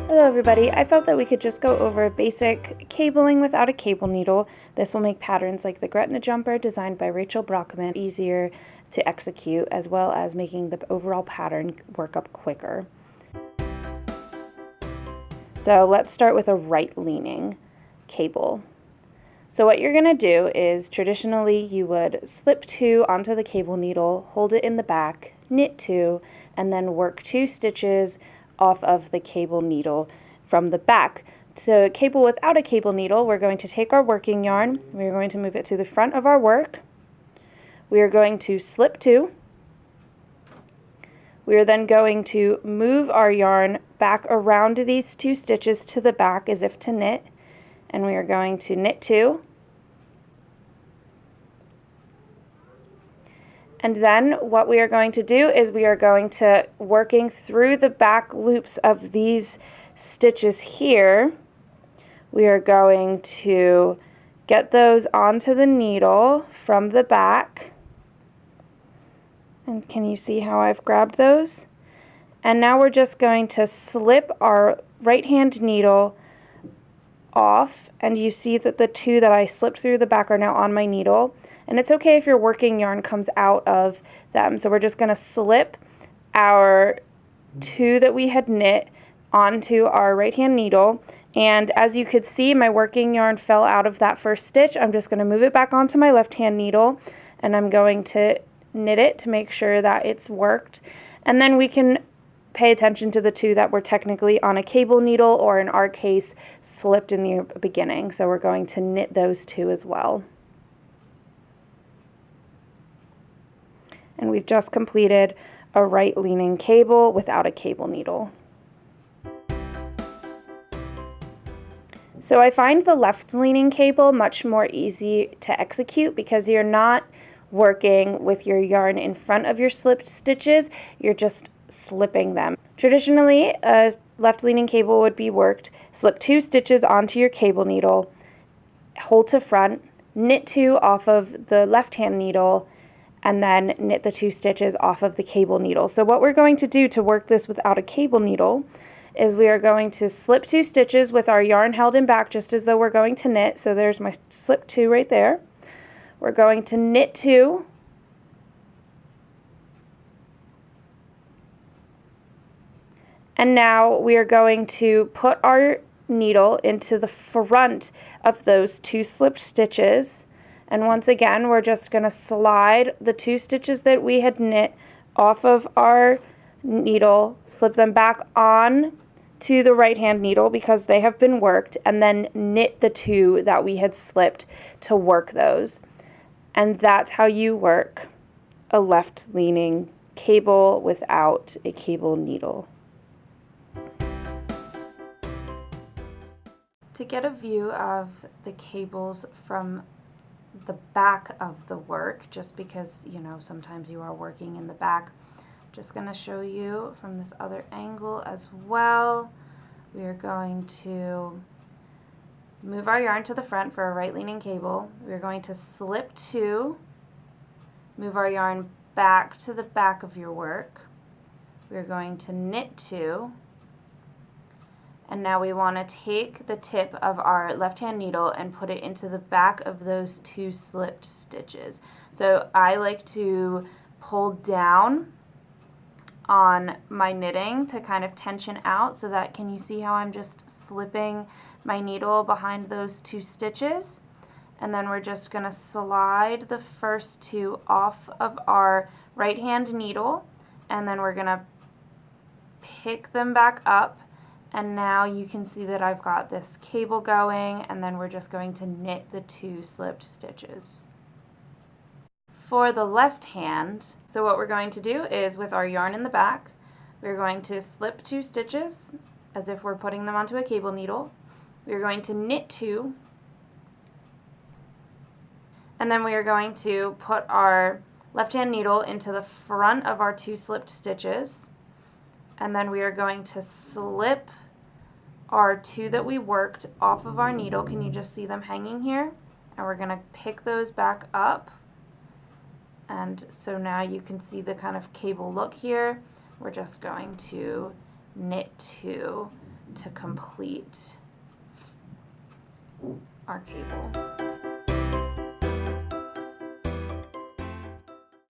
Hello everybody, I thought that we could just go over basic cabling without a cable needle. This will make patterns like the Gretna jumper designed by Rachel Brockman easier to execute, as well as making the overall pattern work up quicker. So let's start with a right-leaning cable. So what you're going to do is, traditionally you would slip 2 onto the cable needle, hold it in the back, knit 2, and then work 2 stitches off of the cable needle from the back. To cable without a cable needle, we're going to take our working yarn, we're going to move it to the front of our work, we are going to slip 2, we are then going to move our yarn back around these 2 stitches to the back as if to knit, and we are going to knit 2, and then what we are going to do is we are going to, working through the back loops of these stitches here, we are going to get those onto the needle from the back. And can you see how I've grabbed those? And now we're just going to slip our right hand needle off, and you see that the 2 that I slipped through the back are now on my needle. And it's okay if your working yarn comes out of them. So we're just going to slip our 2 that we had knit onto our right hand needle. And as you could see, my working yarn fell out of that first stitch. I'm just going to move it back onto my left hand needle, and I'm going to knit it to make sure that it's worked. And then we can pay attention to the 2 that were technically on a cable needle, or in our case slipped in the beginning. So we're going to knit those 2 as well. And we've just completed a right-leaning cable without a cable needle. So I find the left-leaning cable much more easy to execute because you're not working with your yarn in front of your slipped stitches, you're just slipping them. Traditionally, a left-leaning cable would be worked, slip 2 stitches onto your cable needle, hold to front, knit 2 off of the left-hand needle, and then knit the 2 stitches off of the cable needle. So what we're going to do to work this without a cable needle is we are going to slip 2 stitches with our yarn held in back just as though we're going to knit. So there's my slip 2 right there. We're going to knit 2, and now we are going to put our needle into the front of those 2 slipped stitches. And once again, we're just going to slide the 2 stitches that we had knit off of our needle, slip them back on to the right hand needle because they have been worked, and then knit the 2 that we had slipped to work those. And that's how you work a left-leaning cable without a cable needle. To get a view of the cables from the back of the work, just because, you know, sometimes you are working in the back, I'm just going to show you from this other angle as well. We are going to move our yarn to the front for a right-leaning cable. We're going to slip 2, move our yarn back to the back of your work. We're going to knit 2, and now we want to take the tip of our left-hand needle and put it into the back of those 2 slipped stitches. So I like to pull down on my knitting to kind of tension out, so that, can you see how I'm just slipping my needle behind those 2 stitches? And then we're just going to slide the first 2 off of our right hand needle, and then we're going to pick them back up, and now you can see that I've got this cable going, and then we're just going to knit the 2 slipped stitches. For the left hand, so what we're going to do is, with our yarn in the back, we're going to slip 2 stitches as if we're putting them onto a cable needle. We're going to knit 2, and then we are going to put our left hand needle into the front of our 2 slipped stitches, and then we are going to slip our 2 that we worked off of our needle. Can you just see them hanging here? And we're going to pick those back up. And so now you can see the kind of cable look here. We're just going to knit 2 to complete our cable.